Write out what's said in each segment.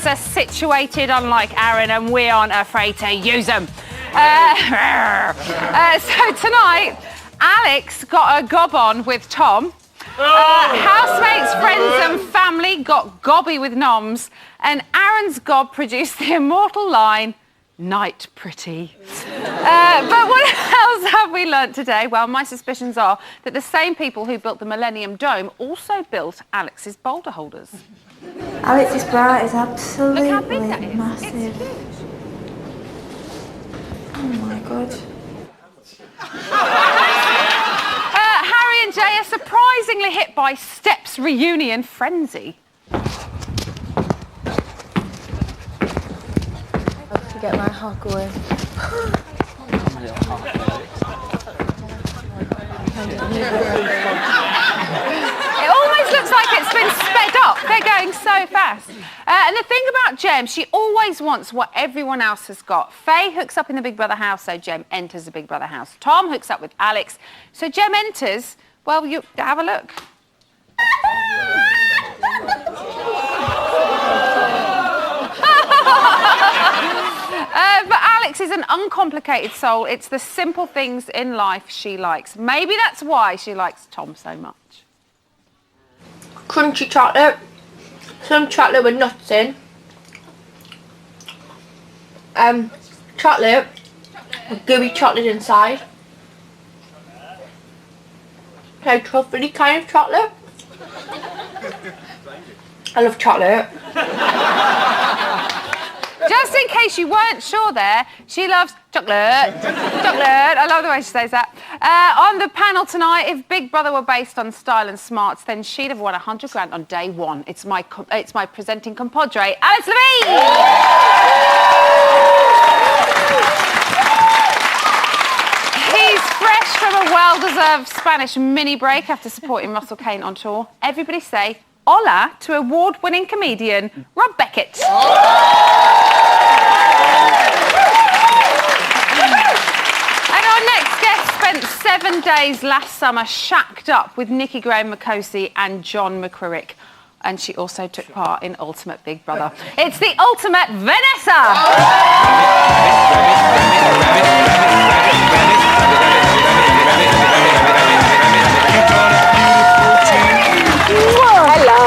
secrets are situated, unlike Aaron, and we aren't afraid to use them. So tonight, Alex got a gob on with Tom. Housemates, friends and family got gobby with noms. And Aaron's gob produced the immortal line, "Night pretty." But what else have we learnt today? Well, my suspicions are that the same people who built the Millennium Dome also built Alex's boulder holders. Alex's bra is absolutely Look how big that is. massive. It's huge. Oh my God. Harry and Jay are surprisingly hit by Steps reunion frenzy. Get my hug away. It almost looks like it's been sped up. They're going so fast. And the thing about Jem, she always wants what everyone else has got. Faye hooks up in the Big Brother house, so Jem enters the Big Brother house. Tom hooks up with Alex, so Jem enters. Well, you have a look. But Alex is an uncomplicated soul. It's the simple things in life she likes. Maybe that's why she likes Tom so much. Crunchy chocolate, some chocolate with nuts in, chocolate with gooey chocolate inside, so truffly kind of chocolate. I love chocolate. Just in case you weren't sure there, she loves chocolate. Chocolate. I love the way she says that. On the panel tonight, if Big Brother were based on style and smarts, then she'd have won 100 grand on day one. It's my presenting compadre, Alex Levine! He's fresh from a well-deserved Spanish mini break after supporting Russell Kane on tour. Everybody say hola to award-winning comedian Rob Beckett. And our next guest spent 7 days last summer shacked up with Nikki Graham-Makosi and John McCririck. And she also took part in Ultimate Big Brother. It's the ultimate Vanessa! Hello!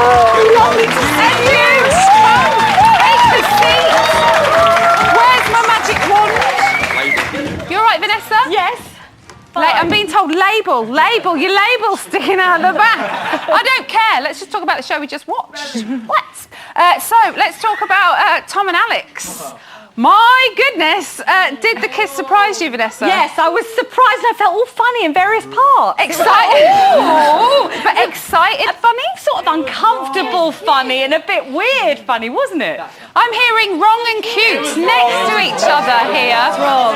Lovely to see you! Take a seat! Where's my magic wand? You all right, Vanessa? Yes. I'm being told label, your label's sticking out the back. I don't care, let's just talk about the show we just watched. What? So, let's talk about Tom and Alex. My goodness, did the kiss surprise you, Vanessa? Yes, I was surprised and I felt all funny in various parts. Excited? But excited funny? Sort of uncomfortable funny and a bit weird funny, wasn't it? I'm hearing wrong and cute next to each other here. Wrong.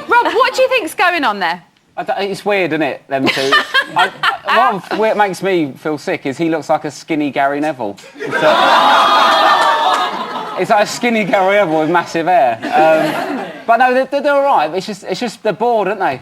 Rob, what do you think's going on there? It's weird, isn't it, them two? What makes me feel sick is he looks like a skinny Gary Neville. It's like a skinny Gary Neville with massive hair. But no, they're all right. It's just they're bored, aren't they?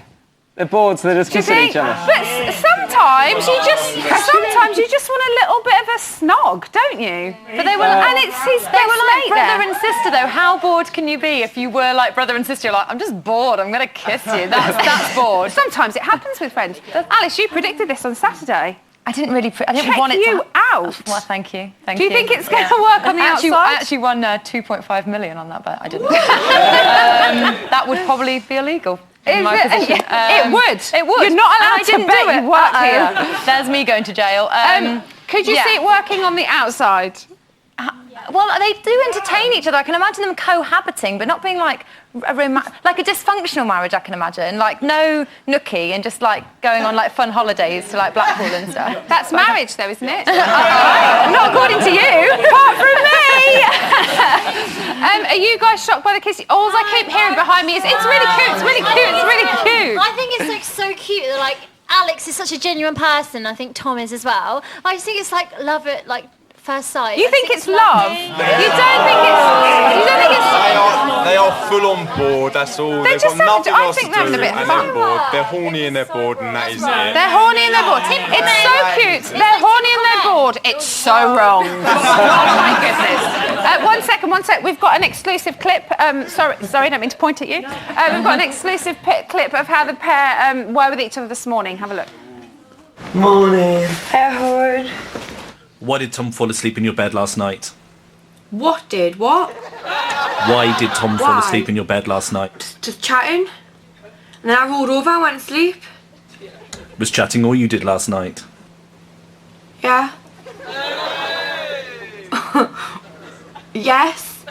They're bored, so they're just kissing each other. But sometimes you just want a little bit of a snog, don't you? But they were, and it's his they were like brother there. and sister, though. How bored can you be if you were like brother and sister? You're like, I'm just bored. I'm going to kiss you. That's bored. Sometimes it happens with friends. Alice, you predicted this on Saturday. I didn't really. I didn't Check want it you to. out. Well, thank you. Do you think it's going to work on the outside? I actually won 2.5 million on that bet. I didn't. That would probably be illegal. In my position. It would. You're not allowed to bet you work here. There's me going to jail. Could you see it working on the outside? Well, they do entertain each other. I can imagine them cohabiting, but not being like like a dysfunctional marriage. I can imagine, like no nookie and just like going on like fun holidays to like Blackpool and stuff. That's marriage, though, isn't it? Not according to you. Apart from me. Are you guys shocked by the kiss? All I keep hearing behind me is, "It's really cute. It's really cute. It's really cute." I think it's like so cute that like Alex is such a genuine person. I think Tom is as well. I just think it's like love it, like first sight. You think it's love? You don't think it's... They are full on board, that's all. They've just got nothing I else think to they're do, having a bit of and fun. they're bored. They're horny and they're bored, and that is it. They're horny and they're bored. It's so cute. They're horny and they're bored. It's so wrong. Oh my goodness. One sec. We've got an exclusive clip. Sorry, I don't mean to point at you. We've got an exclusive clip of how the pair were with each other this morning. Have a look. Morning. Howard. Why did Tom fall asleep in your bed last night? What? Why did Tom fall asleep in your bed last night? Just chatting. And then I rolled over and went to sleep. Was chatting all you did last night? Yeah. Yes.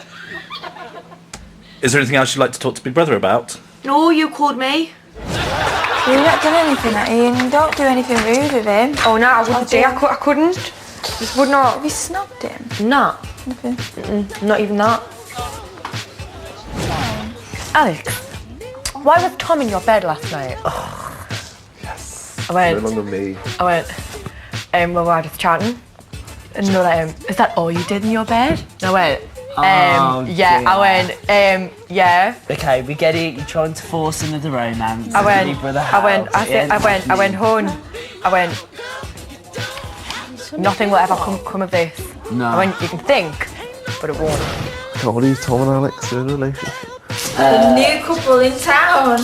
Is there anything else you'd like to talk to Big Brother about? No, you called me. You've not done anything at Ian. Don't do anything rude with him. Oh, no, I wouldn't say. I couldn't. Just would not. Have you snubbed him? No. Nothing. Not even that. Alex, why was Tom in your bed last night? Yes. I went, No longer me. we were just chatting. And you're like, is that all you did in your bed? And I went, yeah. dear. I went, yeah. Okay, we get it. You're trying to force another romance. I went home. I went, nothing will ever come of this. No. I went, you can think, but it won't. Can't believe Tom and Alex are in a relationship. The new couple in town.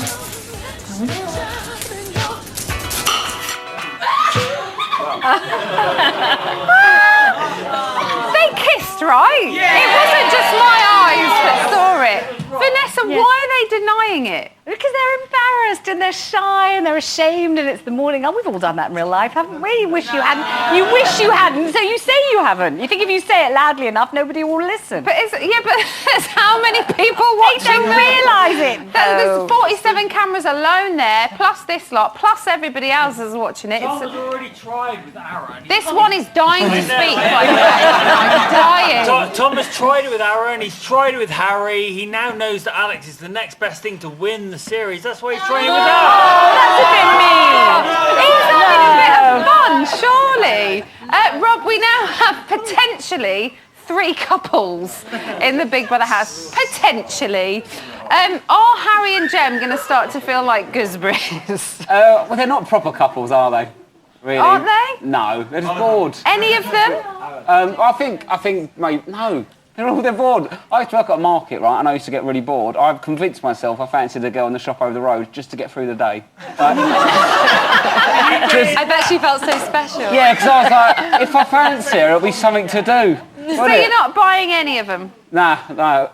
They kissed, right? Yeah. It wasn't just my eyes that saw it. Vanessa, why are they denying it? Because they're embarrassed and they're shy and they're ashamed and it's the morning. Oh, we've all done that in real life, haven't we? You wish you hadn't. You wish you hadn't, so you say you haven't. You think if you say it loudly enough, nobody will listen. But there's how many people watching? They don't realise it. There's 47 cameras alone there, plus this lot, plus everybody else is watching it. Tom has already tried with Aaron. This one is dying to speak, by the way. Dying. Tom has tried it with Aaron, he's tried it with Harry, he now knows that Alex is the next best thing to win the series. That's why he's trying it with Aaron. That's a bit mean. He's having a bit of fun, surely. Rob, we now have potentially 3 couples in the Big Brother house. Potentially. Are Harry and Jem going to start to feel like gooseberries? Well, they're not proper couples, are they? Really? Aren't they? No, they're just bored. Any of them? I think, mate, no. They're bored. I used to work at a market, right, and I used to get really bored. I've convinced myself I fancied a girl in the shop over the road just to get through the day. I bet she felt so special. Yeah, because I was like, if I fancy her, it'll be something to do. So you're not buying any of them? No. Well,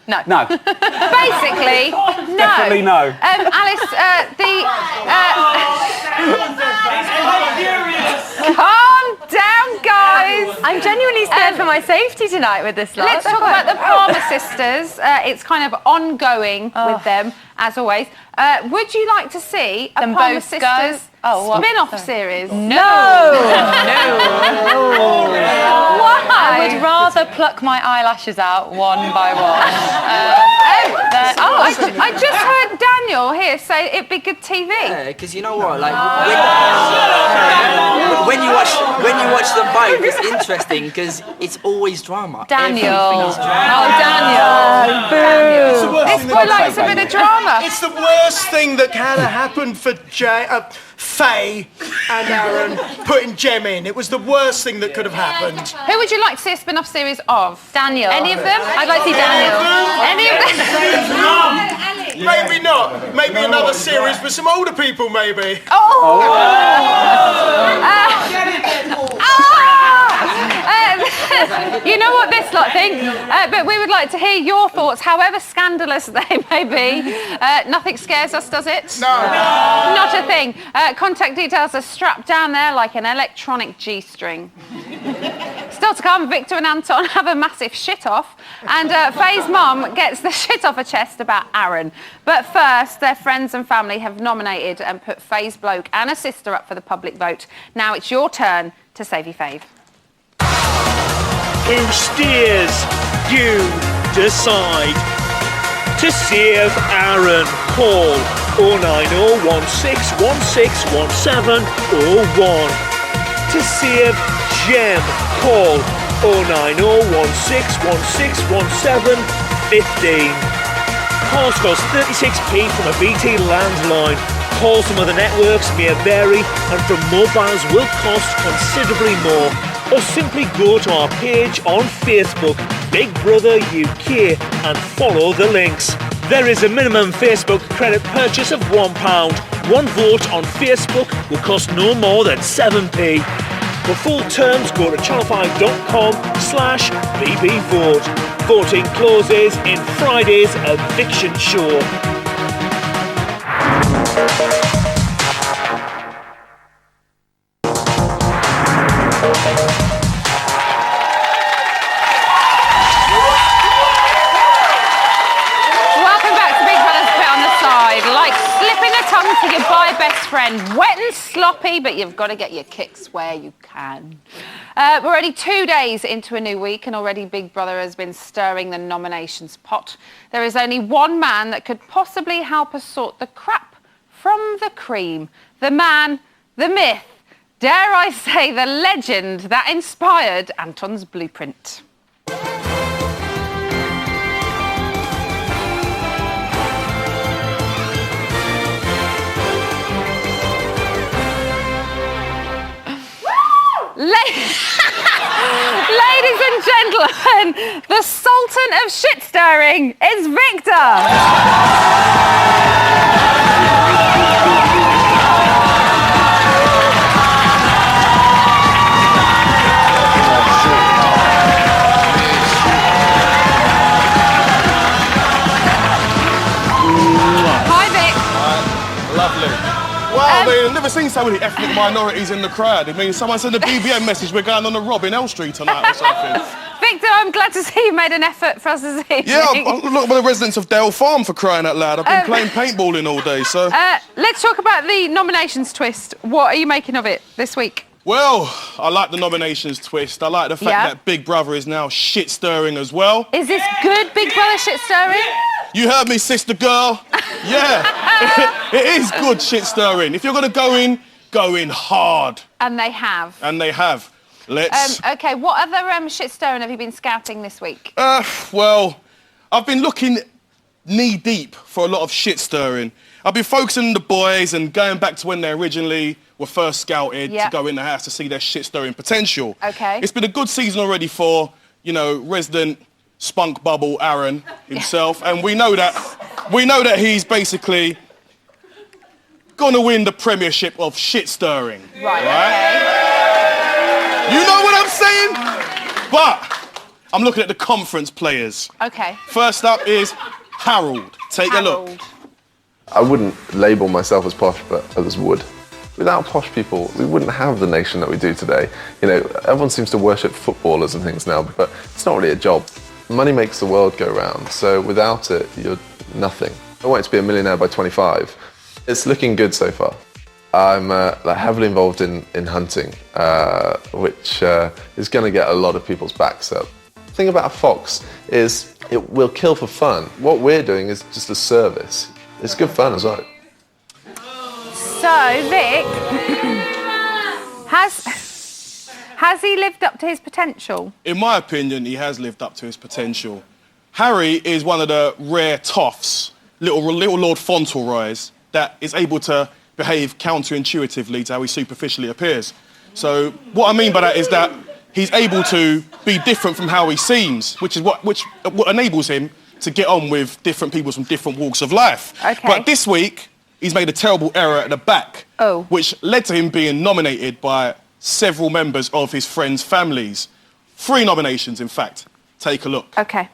No. No. Basically, no. Definitely no. Alice, calm down, guys. I'm genuinely scared for my safety tonight with this lot. Let's talk about the Palmer sisters. It's kind of ongoing with them, as always. Would you like to see a Them Palmer both sisters go? spin-off series? No. Why? I would rather pluck my eyelashes out one by one. I just heard Daniel here say it'd be good TV. Yeah, because you know what, like when you watch them both, it's interesting because it's always drama. Daniel. Everything's drama. Oh, Daniel. Boo. This boy likes a bit of drama. It's the worst thing that can have happened for Faye and Aaron putting Jem in. It was the worst thing that could have happened. Who would you like to see a spin-off series of? Daniel. Any of them? I'd like to see Daniel. Any of them? Maybe not. Maybe another series with some older people, maybe. You know what this lot think, but we would like to hear your thoughts, however scandalous they may be. Nothing scares us, does it? No. Not a thing. Contact details are strapped down there like an electronic G-string. Still to come, Victor and Anton have a massive shit-off, and Faye's mum gets the shit off her chest about Aaron. But first, their friends and family have nominated and put Faye's bloke and her sister up for the public vote. Now it's your turn to save your fave. Who steers? You decide. To save Aaron, call 090 16 16 1701. To save Gem, call 09016161715. Calls cost 36p from a BT landline. Calls from other networks may vary and from mobiles will cost considerably more. Or simply go to our page on Facebook, Big Brother UK, and follow the links. There is a minimum Facebook credit purchase of £1. One vote on Facebook will cost no more than 7p. For full terms, go to channel5.com/bbvote. Voting closes in Friday's eviction show. To your bye best friend, wet and sloppy, but you've got to get your kicks where you can. We're already 2 days into a new week and already Big Brother has been stirring the nominations pot. There is only one man that could possibly help us sort the crap from the cream. The man, the myth, dare I say the legend that inspired Anton's blueprint. Ladies and gentlemen, the Sultan of shit stirring is Victor. Hi, Vic. Lovely. Wow, I mean, I've never seen so many ethnic minorities in the crowd. I mean, someone sent a BBM message, we're going on the Robin L Street tonight or something. Victor, I'm glad to see you made an effort for us this evening. Yeah, look at the residents of Dale Farm for crying out loud. I've been playing paintballing all day, so... let's talk about the nominations twist. What are you making of it this week? Well, I like the nominations twist. I like the fact that Big Brother is now shit-stirring as well. Is this good Big Brother shit-stirring? You heard me, sister girl. Yeah, it is good shit-stirring. If you're going to go in hard. And they have. And they have. Let's... OK, what other shit-stirring have you been scouting this week? Well, I've been looking knee-deep for a lot of shit-stirring. I've been focusing on the boys and going back to when they originally were first scouted to go in the house to see their shit-stirring potential. OK. It's been a good season already for, you know, resident spunk bubble Aaron himself, and we know that he's basically gonna win the premiership of shit-stirring. Right? Okay. You know what I'm saying? But I'm looking at the conference players. OK. First up is Harold. Take a look. I wouldn't label myself as posh, but others would. Without posh people, we wouldn't have the nation that we do today. You know, everyone seems to worship footballers and things now, but it's not really a job. Money makes the world go round, so without it, you're nothing. I want to be a millionaire by 25. It's looking good so far. I'm heavily involved in hunting, which is going to get a lot of people's backs up. The thing about a fox is it will kill for fun. What we're doing is just a service. It's good fun as well. So, Vic, has he lived up to his potential? In my opinion, he has lived up to his potential. Harry is one of the rare toffs, little Lord Fauntleroys, that is able to behave counterintuitively to how he superficially appears. So what I mean by that is that he's able to be different from how he seems, which enables him to get on with different people from different walks of life. Okay. But this week, he's made a terrible error at the back, which led to him being nominated by several members of his friends' families. 3 nominations, in fact. Take a look. OK.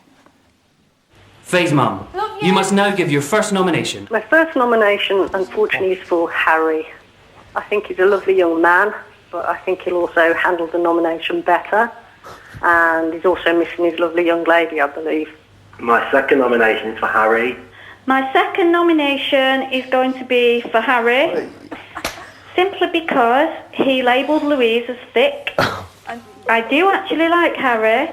Faye's mum, you must now give your first nomination. My first nomination, unfortunately, is for Harry. I think he's a lovely young man, but I think he'll also handle the nomination better. And he's also missing his lovely young lady, I believe. My second nomination is for Harry. My second nomination is going to be for Harry, simply because he labelled Louise as thick. I do actually like Harry,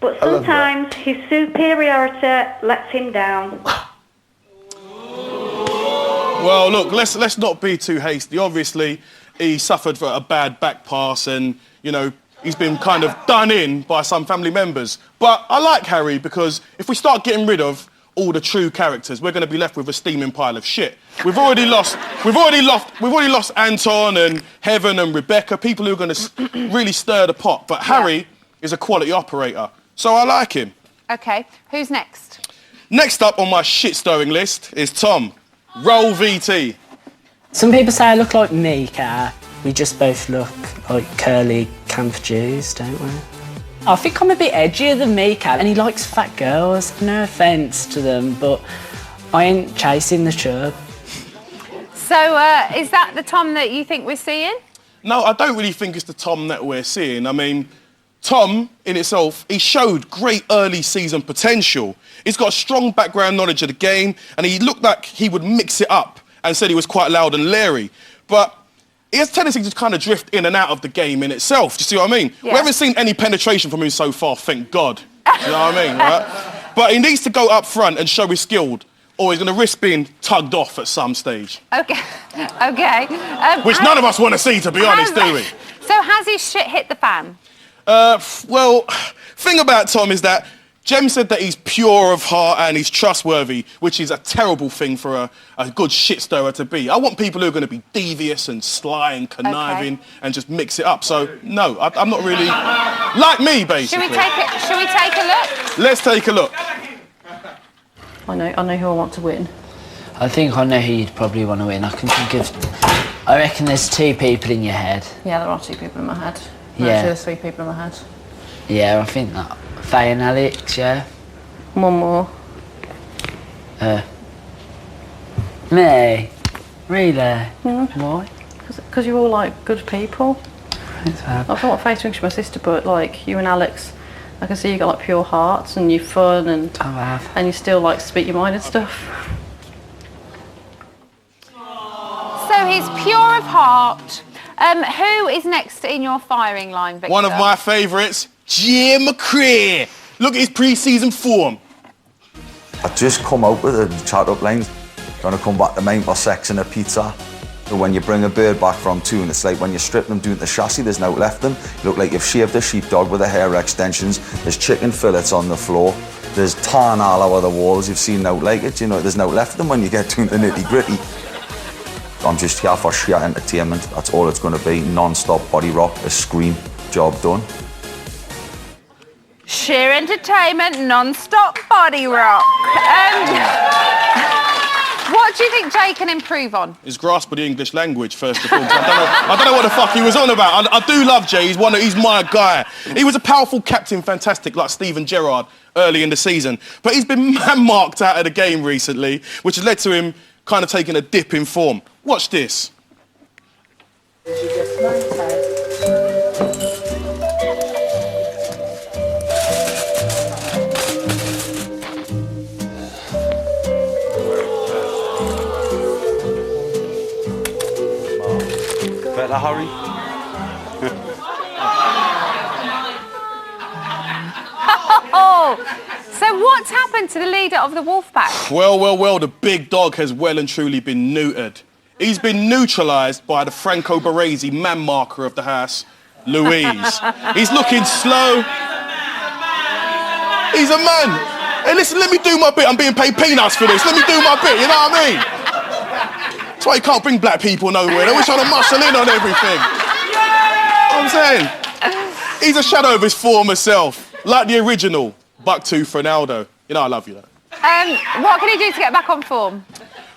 but sometimes his superiority lets him down. Well, look, let's not be too hasty. Obviously, he suffered a bad back pass and, you know, he's been kind of done in by some family members. But I like Harry because if we start getting rid of all the true characters, we're going to be left with a steaming pile of shit. We've already lost Anton and Heaven and Rebecca, people who are going to really stir the pot. But Harry is a quality operator, so I like him. OK, who's next? Next up on my shit-stirring list is Tom. Roll VT. Some people say I look like Mika. We just both look like curly camp Jews, don't we? I think I'm a bit edgier than Mika, and he likes fat girls. No offence to them, but I ain't chasing the chirp. So, is that the Tom that you think we're seeing? No, I don't really think it's the Tom that we're seeing. I mean, Tom, in itself, he showed great early season potential. He's got a strong background knowledge of the game, and he looked like he would mix it up and said he was quite loud and leery. But he has a tendency to kind of drift in and out of the game in itself. Do you see what I mean? Yeah. We haven't seen any penetration from him so far, thank God. You know what I mean, right? But he needs to go up front and show he's skilled, or he's going to risk being tugged off at some stage. OK. OK. Which none of us want to see, to be honest, do we? So has his shit hit the fan? Well, thing about Tom is that Jem said that he's pure of heart and he's trustworthy, which is a terrible thing for a good shit stirrer to be. I want people who are going to be devious and sly and conniving and just mix it up. So, no, I'm not really... like me, basically. Should we take a look? Let's take a look. I know who I want to win. I think I know who you'd probably want to win. I can think of... I reckon there's two people in your head. Yeah, there are two people in my head. Yeah. Actually, there's three people in my head. Yeah, I think that. Faye and Alex, yeah. One more. Me? Really? Why? Because you're all, like, good people. I don't want Faye to think she's my sister, but, like, you and Alex, I can see you got, like, pure hearts and you're fun and... I have. And you still, like, speak your mind and stuff. So he's pure of heart. Who is next in your firing line, Victor? One of my favourites, Jim McCrea. Look at his pre-season form. I just come out with a chat-up line. Gonna come back to main for sex and a pizza. So when you bring a bird back from tune, it's like when you strip them doing the chassis, there's no left them. You look like you've shaved a sheepdog with the hair extensions. There's chicken fillets on the floor. There's tarn all over the walls. You've seen no like it. You know, there's no left them when you get to the nitty-gritty. I'm just here for sheer entertainment. That's all it's going to be. Non-stop body rock, a scream, job done. Sheer entertainment, non-stop body rock. What do you think Jay can improve on? His grasp of the English language, first of all. I don't know what the fuck he was on about. I do love Jay. He's my guy. He was a powerful captain, fantastic, like Steven Gerrard early in the season. But he's been man-marked out of the game recently, which has led to him kind of taking a dip in form. Watch this. Better hurry. Oh, so what's happened to the leader of the Wolfpack? Well, the big dog has well and truly been neutered. He's been neutralised by the Franco Baresi man marker of the house, Louise. He's looking slow. He's a man. Hey, listen, let me do my bit. I'm being paid peanuts for this. Let me do my bit, you know what I mean? That's why you can't bring black people nowhere. They're always trying to muscle in on everything. You know what I'm saying? He's a shadow of his former self, like the original Bucktooth Ronaldo. You know I love you, though. What can he do to get back on form?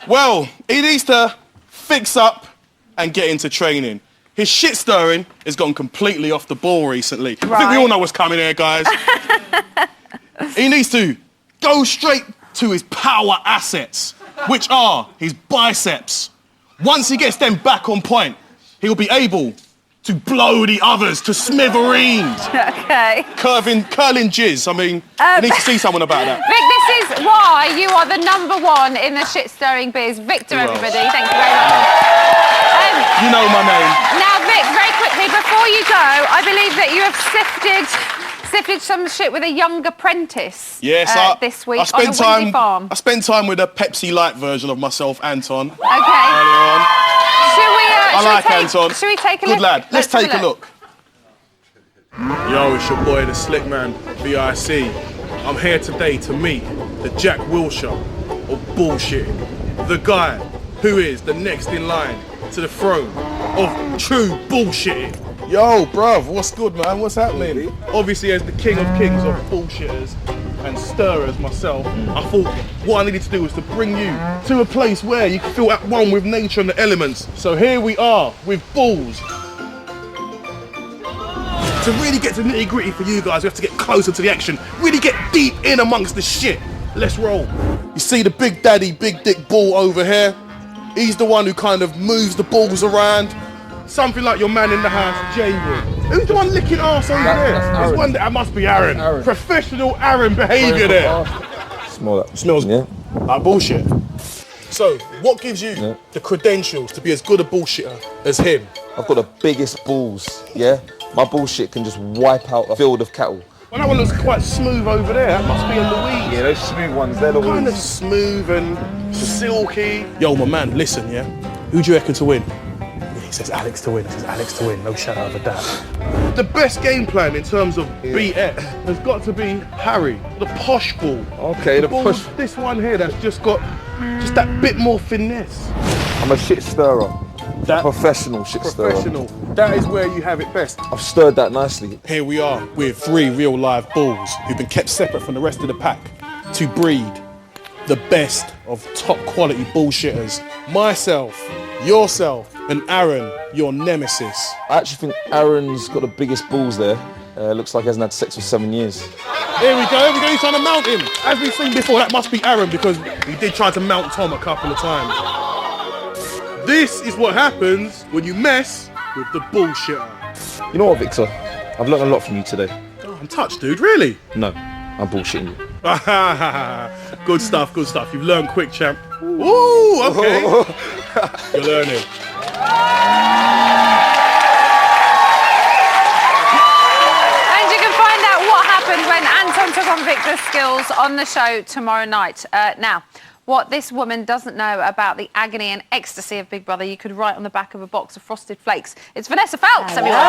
Well, he needs to fix up and get into training. His shit stirring has gone completely off the ball recently. I think we all know what's coming here, guys. He needs to go straight to his power assets, which are his biceps. Once he gets them back on point, he'll be able to blow the others to smithereens. Okay. Curling jizz. I mean, I need to see someone about that. Vic, this is why you are the #1 in the shit-stirring biz. Victor, everybody. Thank you very much. You know my name. Now, Vic, very quickly, before you go, I believe that you have sifted some shit with a young apprentice. Yes, this week on a windy farm. I spent time with a Pepsi Light version of myself, Anton. Okay. Earlier on. Should we I like Anton. Should we take a Good look? lad. Let's take a look. look. Yo, it's your boy, the Slick Man, BIC. I'm here today to meet the Jack Wilshere of bullshitting. The guy who is the next in line to the throne of true bullshitting. Yo, bruv, what's good, man? What's happening? Obviously, as the king of kings of bullshitters and stirrers myself, I thought what I needed to do was to bring you to a place where you can feel at one with nature and the elements. So here we are with balls. To really get to nitty gritty for you guys, we have to get closer to the action. Really get deep in amongst the shit. Let's roll. You see the big daddy, big dick bull over here? He's the one who kind of moves the balls around. Something like your man in the house, Jay would. Who's the one licking arse over there? There's one that must be Aaron. Professional Aaron behaviour there. Smell that. Smells like bullshit. So, what gives you the credentials to be as good a bullshitter as him? I've got the biggest balls, yeah? My bullshit can just wipe out a field of cattle. Well, that one looks quite smooth over there. That must be a Louise. Yeah, those smooth ones, they're Louise. Kind of smooth and silky. Yo, my man, listen, yeah? Who do you reckon to win? He says Alex to win. He says Alex to win. No shadow of a doubt. The best game plan in terms of BF has got to be Harry, the posh ball. Okay, the ball, posh. This one here that's just got just that bit more finesse. I'm a shit stirrer. Professional shit stirrer. Professional. That is where you have it best. I've stirred that nicely. Here we are with 3 real live bulls who've been kept separate from the rest of the pack to breed the best of top quality bullshitters. Myself, yourself, and Aaron, your nemesis. I actually think Aaron's got the biggest balls there. Looks like he hasn't had sex for 7 years. Here we go, he's trying to mount him. As we've seen before, that must be Aaron because he did try to mount Tom a couple of times. This is what happens when you mess with the bullshitter. You know what, Victor? I've learned a lot from you today. Oh, I'm touched, dude, really? No, I'm bullshitting you. Good stuff, good stuff. You've learned quick, champ. Ooh, okay. You're learning. And you can find out what happened when Anton took on Victor's skills on the show tomorrow night. Now, what this woman doesn't know about the agony and ecstasy of Big Brother, you could write on the back of a box of Frosted Flakes. It's Vanessa Phelps, everyone.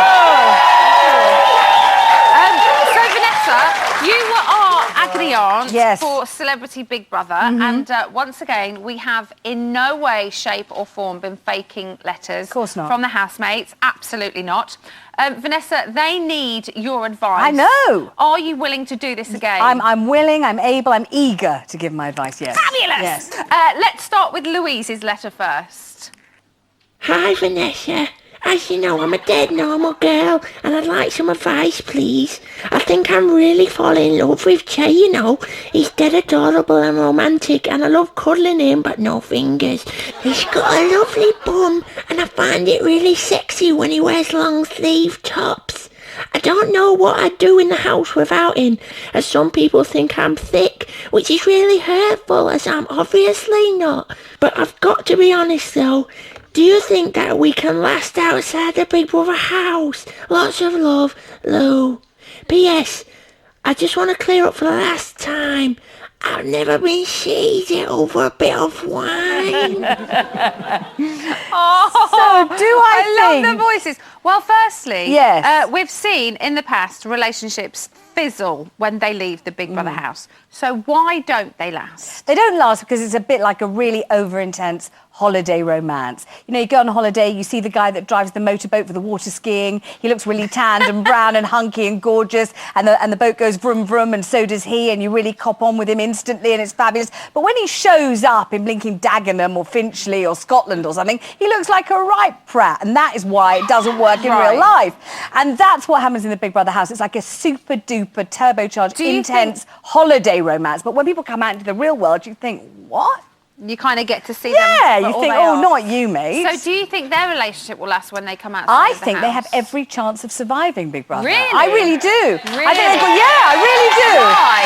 So, Vanessa, you were our agony aunt for Celebrity Big Brother, and once again, we have in no way, shape or form been faking letters from the housemates. Absolutely not. Vanessa, they need your advice. I know. Are you willing to do this again? I'm willing, I'm able, I'm eager to give my advice, yes. Fabulous! Yes. Let's start with Louise's letter first. Hi, Vanessa. As you know, I'm a dead normal girl, and I'd like some advice, please. I think I'm really falling in love with Jay, you know. He's dead adorable and romantic, and I love cuddling him, but no fingers. He's got a lovely bum, and I find it really sexy when he wears long-sleeve tops. I don't know what I'd do in the house without him, as some people think I'm thick, which is really hurtful, as I'm obviously not. But I've got to be honest, though. Do you think that we can last outside the Big Brother house? Lots of love, Lou. P.S. I just want to clear up for the last time. I've never been shady over a bit of wine. Oh, so do I love the voices. Well, firstly, yes. We've seen in the past relationships fizzle when they leave the Big Brother house. So why don't they last? They don't last because it's a bit like a really over-intense holiday romance. You know, you go on a holiday, you see the guy that drives the motorboat for the water skiing. He looks really tanned and brown and hunky and gorgeous, and the boat goes vroom vroom, and so does he, and you really cop on with him instantly, and it's fabulous. But when he shows up in blinking Dagenham or Finchley or Scotland or something, he looks like a right prat, and that is why it doesn't work in real life. And that's what happens in the Big Brother house. It's like a super duper turbocharged, intense holiday romance. But when people come out into the real world, you think, what? You kind of get to see them. Yeah, you think, oh, not you, mate. So do you think their relationship will last when they come out? I think they have every chance of surviving Big Brother. Really? I really do. Really? I think I really do. Why?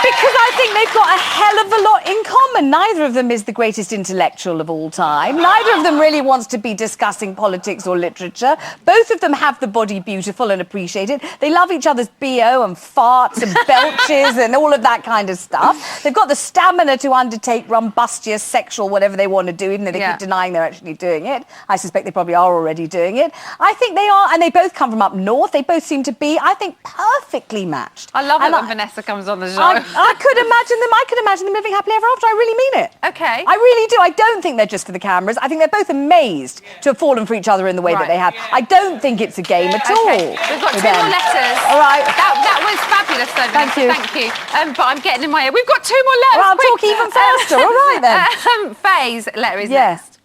Because I think they've got a hell of a lot in common. Neither of them is the greatest intellectual of all time. Neither of them really wants to be discussing politics or literature. Both of them have the body beautiful and appreciate it. They love each other's BO and farts and belches and all of that kind of stuff. They've got the stamina to undertake rumbustious sexual whatever they want to do, even though they keep denying they're actually doing it. I suspect they probably are already doing it. I think they are, and they both come from up north. They both seem to be, I think, perfectly matched. I love it when Vanessa comes on the show. I could imagine them living happily ever after. I really mean it. Okay. I really do. I don't think they're just for the cameras. I think they're both amazed to have fallen for each other in the way that they have. I don't think it's a game at all. We've got 2 more letters. All right. That was fabulous, though, Thank you. Thank you. But I'm getting in my ear. We've got 2 more letters. Well, I'll talk even faster. All right, then. Faye's letter is next.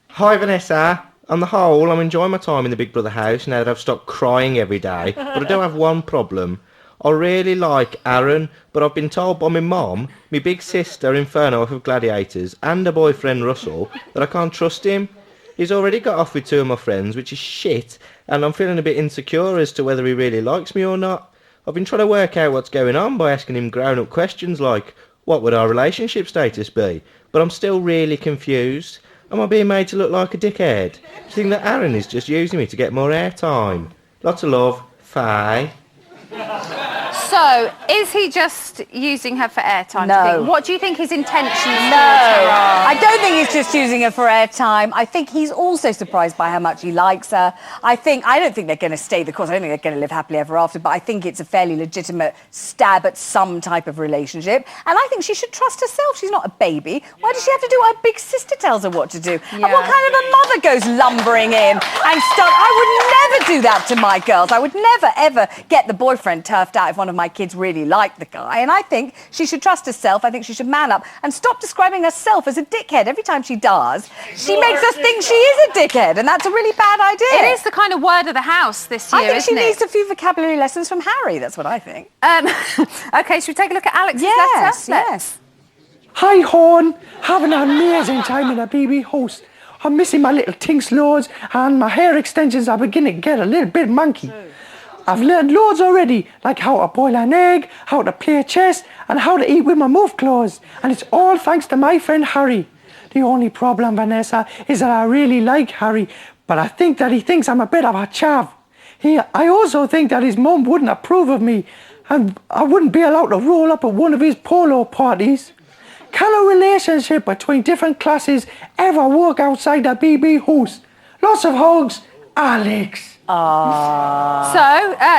Hi, Vanessa. On the whole, I'm enjoying my time in the Big Brother house now that I've stopped crying every day. But I don't have one problem. I really like Aaron, but I've been told by my mum, my big sister Inferno of Gladiators, and her boyfriend Russell, that I can't trust him. He's already got off with 2 of my friends, which is shit, and I'm feeling a bit insecure as to whether he really likes me or not. I've been trying to work out what's going on by asking him grown-up questions like, what would our relationship status be? But I'm still really confused. Am I being made to look like a dickhead? Do you think that Aaron is just using me to get more airtime? Lots of love, Faye. So, is he just using her for airtime? No. What do you think his intentions No, towards her are? I don't think he's just using her for airtime. I think he's also surprised by how much he likes her. I don't think they're going to stay the course. I don't think they're going to live happily ever after, but I think it's a fairly legitimate stab at some type of relationship. And I think she should trust herself. She's not a baby. Why does she have to do what her big sister tells her what to do? And what kind of a mother goes lumbering in and stuff? I would never do that to my girls. I would never, ever get the boyfriend turfed out if one of my kids really liked the guy. And I think she should trust herself. I think she should man up and stop describing herself as a dickhead. Every time she does, she makes us think she is a dickhead, and that's a really bad idea. It is the kind of word of the house this year, I think isn't she it? needs a few vocabulary lessons from Harry. That's what I think. OK, should we take a look at Alex's letter? Yes. Hi, Horn. Having an amazing time in a BB house. I'm missing my little tinks loads, and my hair extensions are beginning to get a little bit manky. I've learned loads already, like how to boil an egg, how to play chess, and how to eat with my mouth closed. And it's all thanks to my friend Harry. The only problem, Vanessa, is that I really like Harry, but I think that he thinks I'm a bit of a chav. I also think that his mum wouldn't approve of me, and I wouldn't be allowed to roll up at one of his polo parties. Can a relationship between different classes ever work outside the BB house? Lots of hugs, Alex. So,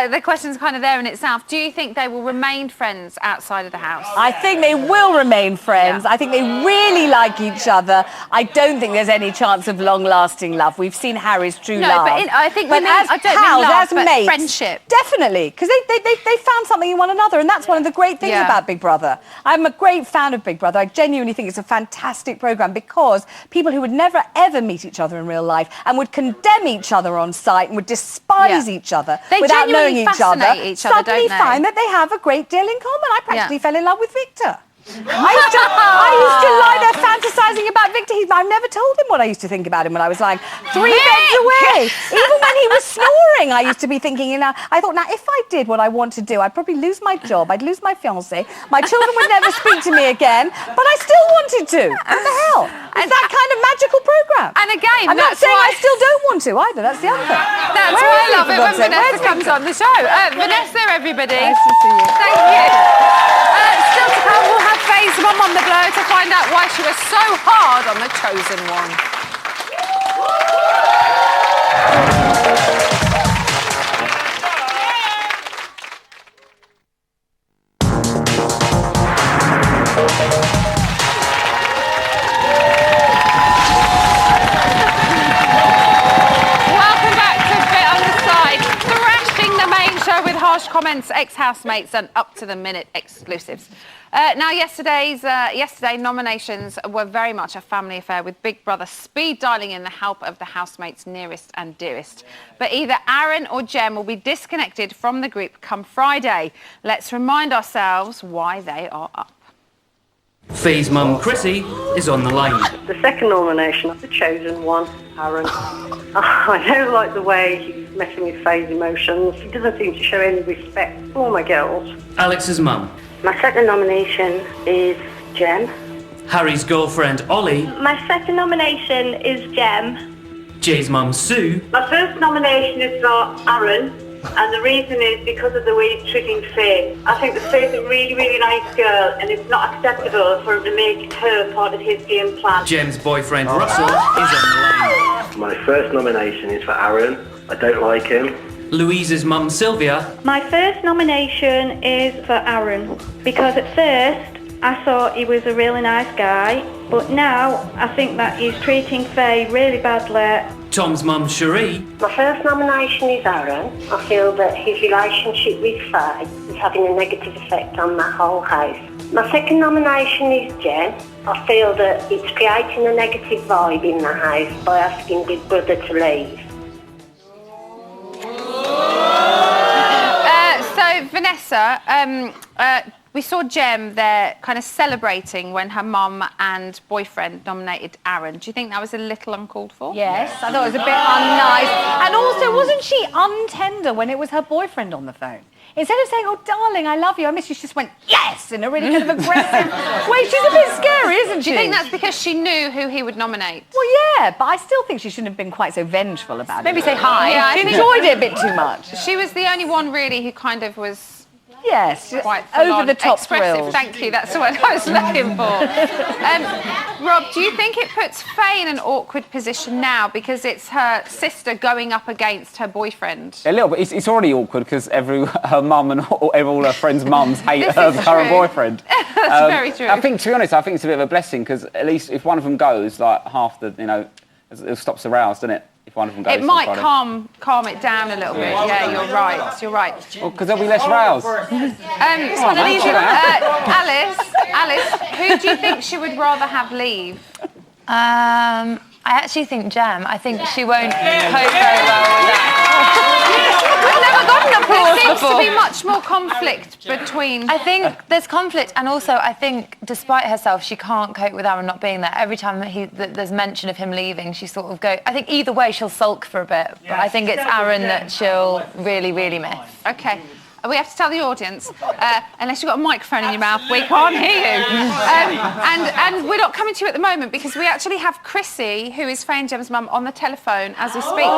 the question's kind of there in itself. Do you think they will remain friends outside of the house? I think they will remain friends. I think they really like each other. I don't think there's any chance of long-lasting love. We've seen Harry's true love. But I think but we mean, as I don't pals, mean love, as but mates, friendship. Definitely, because they found something in one another, and that's one of the great things about Big Brother. I'm a great fan of Big Brother. I genuinely think it's a fantastic programme because people who would never, ever meet each other in real life and would condemn each other on site and would despise each other They without knowing genuinely each other, fascinate each other, suddenly don't they? find that they have a great deal in common. I practically fell in love with Victor. I used to lie there fantasising about Victor. I've never told him what I used to think about him when I was lying 3 beds away. Even when he was snoring, I used to be thinking, I thought, now, if I did what I want to do, I'd probably lose my job, I'd lose my fiancé, my children would never speak to me again, but I still wanted to. What the hell? It's that kind of magical programme. And again, I'm not that's saying why I still don't want to either. That's the other thing. That's Where why I is he, love for it when God's sake? Vanessa Where's comes on the show. Vanessa, everybody. Nice to see you. Thank you. Still to come, we'll have Faye's mum on the blow to find out why she was so hard on the chosen one. Welcome back to Bit on the Side, thrashing the main show with harsh comments, ex-housemates and up-to-the-minute exclusives. Now, yesterday nominations were very much a family affair, with Big Brother speed dialing in the help of the housemates nearest and dearest. But either Aaron or Jem will be disconnected from the group come Friday. Let's remind ourselves why they are up. Faye's mum, Chrissy, is on the line. The second nomination, the chosen one, Aaron. I don't like the way he's messing with Faye's emotions. He doesn't seem to show any respect for my girls. Alex's mum. My second nomination is Jem. Harry's girlfriend, Ollie. My second nomination is Jem. Jay's mum, Sue. My first nomination is for Aaron, and the reason is because of the way he's treating Faye. I think that Faye's a really, really nice girl, and it's not acceptable for him to make her part of his game plan. Jem's boyfriend, Russell, is on the line. My first nomination is for Aaron. I don't like him. Louise's mum, Sylvia. My first nomination is for Aaron, because at first I thought he was a really nice guy, but now I think that he's treating Faye really badly. Tom's mum, Cherie. My first nomination is Aaron. I feel that his relationship with Faye is having a negative effect on that whole house. My second nomination is Jen. I feel that it's creating a negative vibe in the house by asking Big Brother to leave. So, Vanessa, we saw Jem there kind of celebrating when her mum and boyfriend nominated Aaron. Do you think that was a little uncalled for? Yes, I thought it was a bit unnice. And also, wasn't she untender when it was her boyfriend on the phone? Instead of saying, oh, darling, I love you, I miss you, she just went, yes, in a really kind of aggressive way. She's a bit scary, isn't she? Do you think that's because she knew who he would nominate? Well, yeah, but I still think she shouldn't have been quite so vengeful about it. Maybe say hi. Yeah, She enjoyed it a bit too much. She was the only one, really, who kind of was... Yes, quite over the top expressive. thrills. Thank you, that's what I was looking for. Rob, do you think it puts Faye in an awkward position now because it's her sister going up against her boyfriend? A little bit. It's already awkward because her mum and all her friends' mums hate her current boyfriend. That's very true. I think, to be honest, I think it's a bit of a blessing because at least if one of them goes, like half the, it stops the rows, doesn't it? If one of them goes, it might calm it down a little bit. Yeah, you're right. You're right. Well, because there'll be less rows. Alice, who do you think she would rather have leave? I actually think Jem. I think she won't cope very well with that. I've never gotten applause before. There seems to be much more conflict between... I think there's conflict, and also I think, despite herself, she can't cope with Aaron not being there. Every time there's mention of him leaving, she sort of I think either way she'll sulk for a bit, but I think it's Aaron that she'll really, really miss. Okay. We have to tell the audience, unless you've got a microphone in your mouth, we can't hear you. And we're not coming to you at the moment because we actually have Chrissy, who is Faye and Jem's mum, on the telephone as we speak.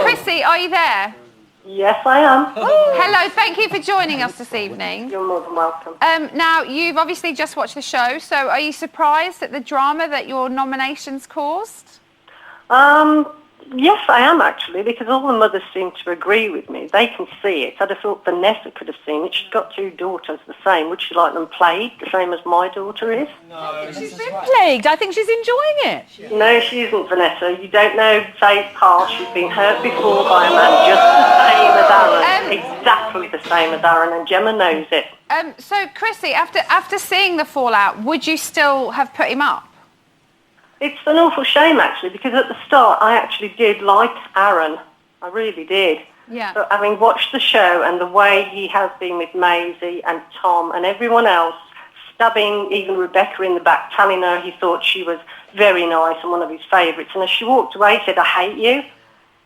Chrissy, are you there? Yes, I am. Hello, thank you for joining us this evening. You're more than welcome. Now, you've obviously just watched the show, so are you surprised at the drama that your nominations caused? Yes, I am actually, because all the mothers seem to agree with me. They can see it. I'd have thought Vanessa could have seen it. She's got two daughters the same. Would she like them plagued the same as my daughter is? No, she's been plagued. I think she's enjoying it. No, she isn't, Vanessa. You don't know Faye's past. She's been hurt before by a man just the same as Aaron. Exactly the same as Aaron, and Gemma knows it. So, Chrissy, after seeing the fallout, would you still have put him up? It's an awful shame, actually, because at the start I actually did like Aaron. I really did. Yeah. But having watched the show and the way he has been with Maisie and Tom and everyone else, stabbing even Rebecca in the back, telling her he thought she was very nice and one of his favourites, and as she walked away he said, I hate you.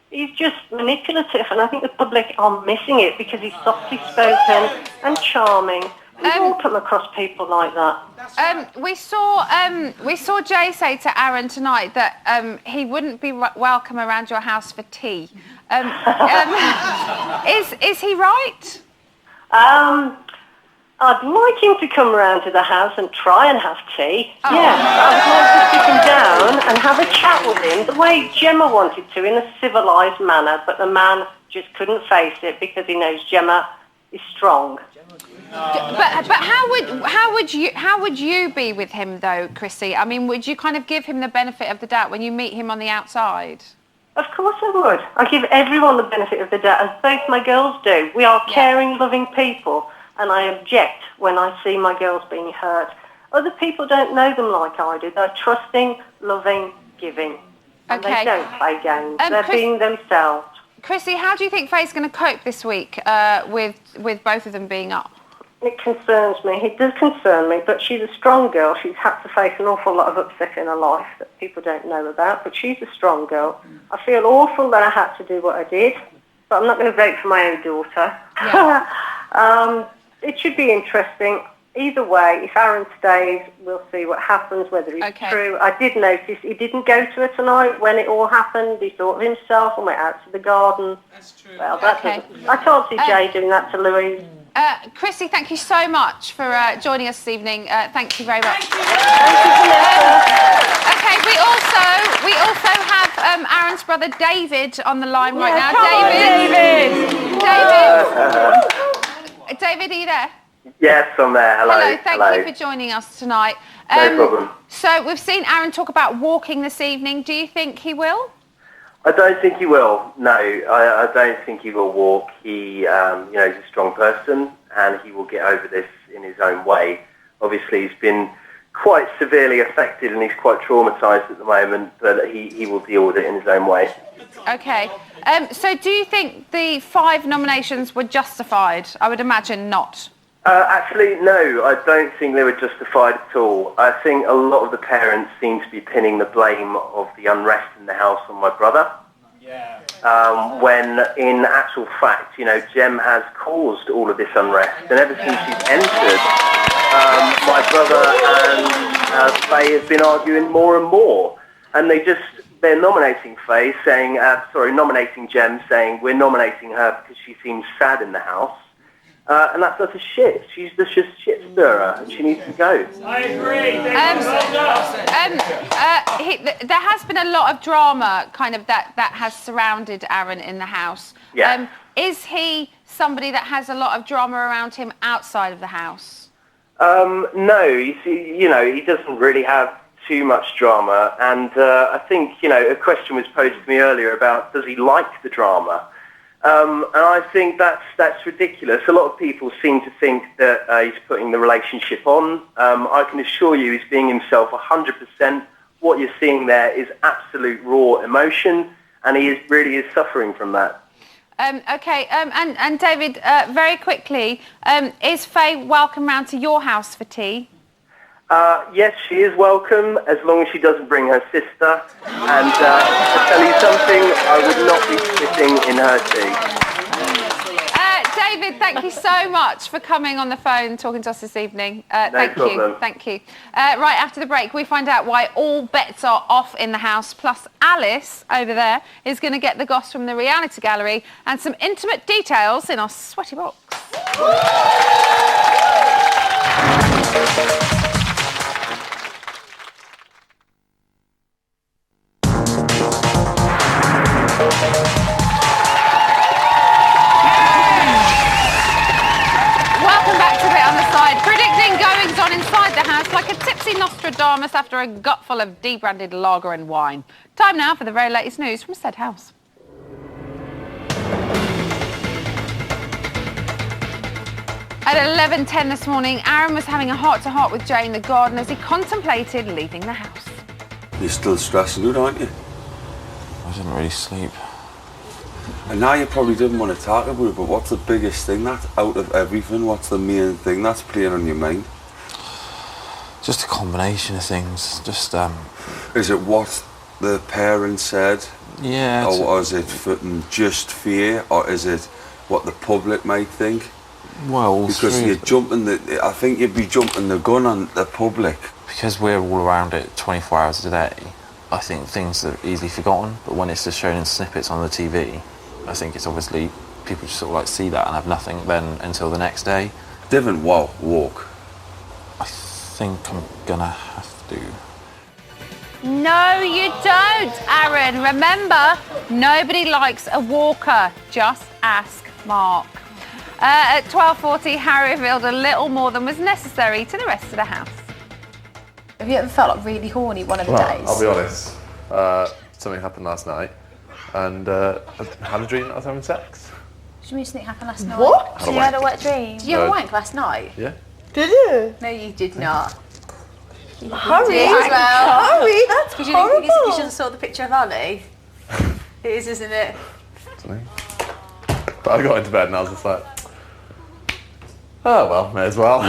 He's just manipulative, and I think the public are missing it because he's softly spoken and charming. We've all come across people like that. We saw Jay say to Aaron tonight that he wouldn't be welcome around your house for tea. Is he right? I'd like him to come round to the house and try and have tea. Oh. Yeah, I'd like to sit him down and have a chat with him the way Gemma wanted to, in a civilised manner, but the man just couldn't face it because he knows Gemma is strong. But how would you be with him though, Chrissy? I mean, would you kind of give him the benefit of the doubt when you meet him on the outside? Of course I would. I give everyone the benefit of the doubt, as both my girls do. We are caring, loving people, and I object when I see my girls being hurt. Other people don't know them like I do. They're trusting, loving, giving. And they don't play games. They're being themselves. Chrissy, how do you think Faye's going to cope this week with both of them being up? It concerns me. It does concern me, but she's a strong girl. She's had to face an awful lot of upset in her life that people don't know about, but she's a strong girl. I feel awful that I had to do what I did, but I'm not going to vote for my own daughter. Yeah. It should be interesting. Either way, if Aaron stays, we'll see what happens, whether it's true. I did notice he didn't go to her tonight when it all happened. He thought of himself and went out to the garden. That's true. Well, I can't see Jay doing that to Louise. Chrissy, thank you so much for joining us this evening. Thank you very much. Okay, we also have Aaron's brother David on the line right now. David, are you there? Yes, I'm there. Hello. Hello, thank you for joining us tonight. No problem. So we've seen Aaron talk about walking this evening. Do you think he will? I don't think he will. No, I don't think he will walk. He, he's a strong person, and he will get over this in his own way. Obviously, he's been quite severely affected, and he's quite traumatised at the moment. But he will deal with it in his own way. Okay. So do you think the 5 nominations were justified? I would imagine not. Actually, no, I don't think they were justified at all. I think a lot of the parents seem to be pinning the blame of the unrest in the house on my brother. Yeah. When in actual fact, Jem has caused all of this unrest. And ever since she's entered, my brother and Faye have been arguing more and more. And they're nominating Faye, nominating Jem, saying we're nominating her because she seems sad in the house. And that's a shit. She's just shit stirrer, and she needs to go. I agree. There has been a lot of drama, that has surrounded Aaron in the house. Yeah. Is he somebody that has a lot of drama around him outside of the house? No. You see, he doesn't really have too much drama, and I think a question was posed to me earlier about does he like the drama. And I think that's ridiculous. A lot of people seem to think that he's putting the relationship on. I can assure you he's being himself 100%. What you're seeing there is absolute raw emotion, and he really is suffering from that. Okay, and David, very quickly, is Faye welcome round to your house for tea? Yes, she is welcome, as long as she doesn't bring her sister. And to tell you something, I would not be sitting in her tea. David, thank you so much for coming on the phone and talking to us this evening. Thank you. Right after the break, we find out why all bets are off in the house. Plus, Alice, over there, is going to get the goss from the reality gallery and some intimate details in our sweaty box. Welcome back to Bit on the Side, predicting goings-on inside the house like a tipsy Nostradamus after a gutful of debranded lager and wine. Time now for the very latest news from said house. At 11:10 this morning, Aaron was having a heart-to-heart with Jay in the garden as he contemplated leaving the house. You're still stressing out, aren't you? I didn't really sleep. And now you probably didn't want to talk about it, but what's the biggest thing that's out of everything? What's the main thing that's playing on your mind? Just a combination of things. Just, Is it what the parents said? Yeah. Or is it just fear? Or is it what the public might think? Well, because you're I think you'd be jumping the gun on the public. Because we're all around it 24 hours a day, I think things are easily forgotten, but when it's just shown in snippets on the TV, I think it's obviously people just sort of see that and have nothing then until the next day. Different walk. I think I'm gonna have to. No, you don't, Aaron. Remember, nobody likes a walker. Just ask Mark. At 12:40, Harry revealed a little more than was necessary to the rest of the house. Have you ever felt really horny one of the days? I'll be honest. Something happened last night, and I had a dream that I was having sex. Did you mean something happened last night? What? So you had a wet dream? Did you have a No. wank last night? Yeah. Did you? No, you did not. Harry, did as well. Harry, that's Because horrible. you should have saw the picture of Ali. It is, isn't it? But I got into bed and I was just like, oh well, may as well.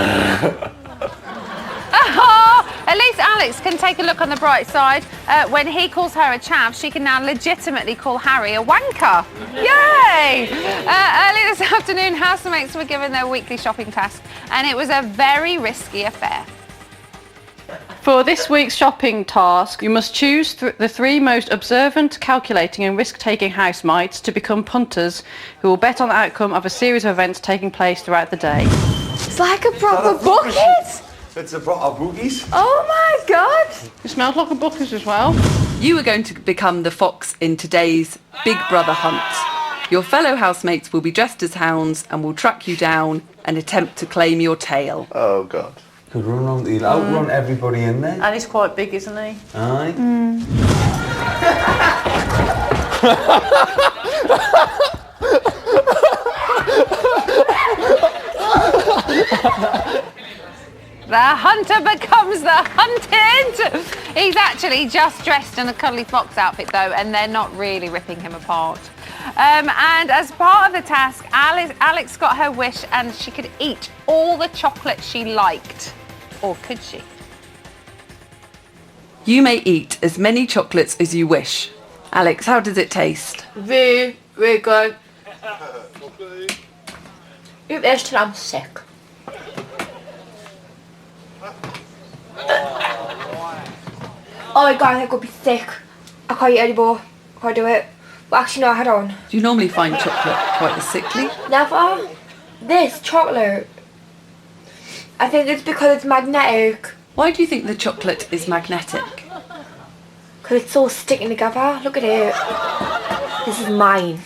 At least Alex can take a look on the bright side. When he calls her a chav, she can now legitimately call Harry a wanker. Yay! Earlier this afternoon, housemates were given their weekly shopping task, and it was a very risky affair. For this week's shopping task, you must choose the 3 most observant, calculating and risk-taking housemates to become punters who will bet on the outcome of a series of events taking place throughout the day. It's like a proper bucket. It's a proper bookies. Oh my God. It smells like a bucket as well. You are going to become the fox in today's Big Brother hunt. Your fellow housemates will be dressed as hounds and will track you down and attempt to claim your tail. Oh, God. Could he'll outrun everybody in there. And he's quite big, isn't he? Aye. The hunter becomes the hunted. He's actually just dressed in a cuddly fox outfit, though, and they're not really ripping him apart. And as part of the task, Alex got her wish, and she could eat all the chocolate she liked. Or could she? You may eat as many chocolates as you wish. Alex, how does it taste? Very, very good. Eat this till I'm sick. Oh my God, I'm gonna be sick. I can't eat anymore. I can't do it. But actually, no, I had on. Do you normally find chocolate quite sickly? Never. This chocolate. I think it's because it's magnetic. Why do you think the chocolate is magnetic? Because it's all sticking together. Look at it. This is mine.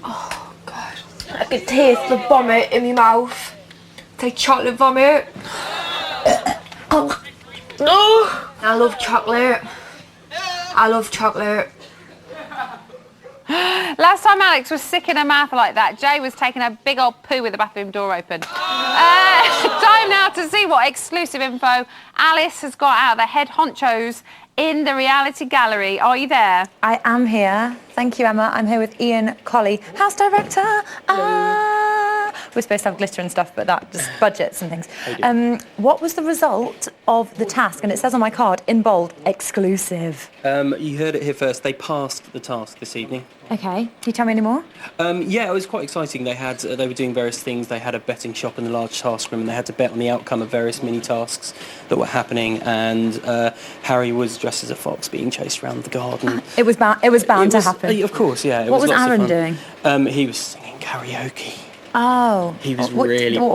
Oh, God. I can taste the vomit in my mouth. It's like chocolate vomit. Oh, I love chocolate. I love chocolate. Last time Alex was sick in her mouth like that, Jay was taking a big old poo with the bathroom door open. Time now to see what exclusive info Alice has got out of the head honchos in the reality gallery. Are you there? I am here. Thank you, Emma. I'm here with Ian Colley, house director. We're supposed to have glitter and stuff, but that just budgets and things. What was the result of the task? And it says on my card, in bold, exclusive. You heard it here first. They passed the task this evening. Okay. Can you tell me any more? Yeah, it was quite exciting. They were doing various things. They had a betting shop in the large task room, and they had to bet on the outcome of various mini tasks that were happening. And Harry was dressed as a fox, being chased around the garden. It was bound to happen. Of course, yeah. What was lots of Aaron fun. doing? He was singing karaoke. Oh. He was What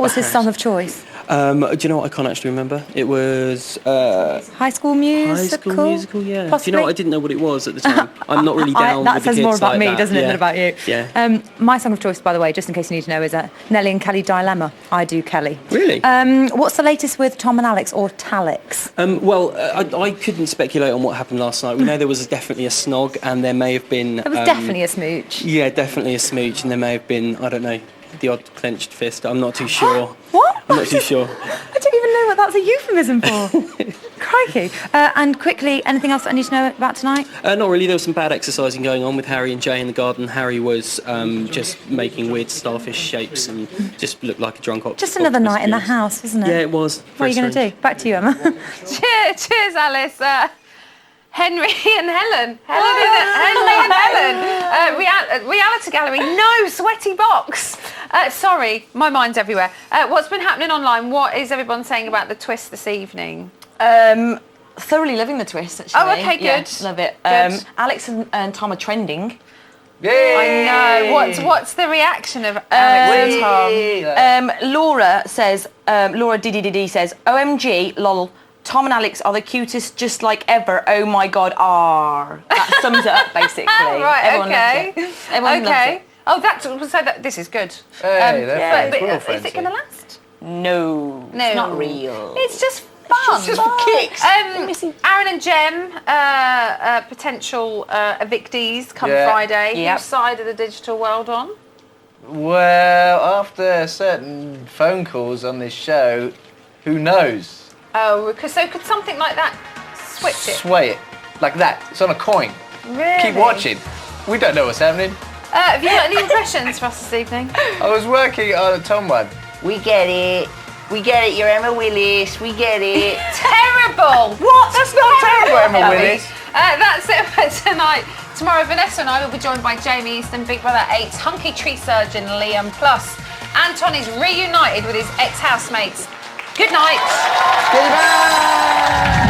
was his song of choice? Do you know what? I can't actually remember. It was High School Musical. High School Musical, yeah. Possibly? Do you know what? I didn't know what it was at the time. I'm not really down that with the says kids more about like me, that. doesn't it, Yeah. than about you? Yeah. My song of choice, by the way, just in case you need to know, is Nelly and Kelly Dilemma. I Do Kelly. Really? What's the latest with Tom and Alex, or Talix? Well, I couldn't speculate on what happened last night. We know there was definitely a snog, and there may have been... There was definitely a smooch. Yeah, definitely a smooch, and there may have been, I don't know, the odd clenched fist. I'm not too sure. What? I'm not too sure. I don't even know what that's a euphemism for. Crikey. And quickly, anything else I need to know about tonight? Not really. There was some bad exercising going on with Harry and Jay in the garden. Harry was just making weird starfish shapes and just looked like a drunk octopus. Just another night in the house, wasn't it? Yeah, it was. What are you going to do? Back to you, Emma. Cheers, Alice. Henry and Helen. Henry and Helen. Reality gallery. No, sweaty box. Sorry, my mind's everywhere. What's been happening online? What is everyone saying about the twist this evening? Thoroughly loving the twist, actually. Oh, okay, good. Yeah, love it. Good. Alex and Tom are trending. Yay! I know. What's the reaction of Alex and Tom? Laura says, Laura DDDD says, OMG, lol. Tom and Alex are the cutest, just like ever. Oh my God, that sums it up basically. Right, Everyone okay. loves it. Everyone loves it. Oh, this is good. Hey, they're but real is friends it going to last? No, it's not real. It's just fun. It's just for kicks. Aaron and Jem, potential evictees come Yeah. Friday. Yep. Whose side of the digital world on? Well, after certain phone calls on this show, who knows? Oh, could something like that switch it? Sway it. Like that. It's on a coin. Really? Keep watching. We don't know what's happening. Have you got any impressions for us this evening? I was working on a Tom one. We get it. We get it. You're Emma Willis. We get it. Terrible! What? That's not terrible, Emma Willis. That's it for tonight. Tomorrow, Vanessa and I will be joined by Jamie Easton, Big Brother 8's hunky tree surgeon Liam. Plus, Anton is reunited with his ex-housemates. Good night. Goodbye.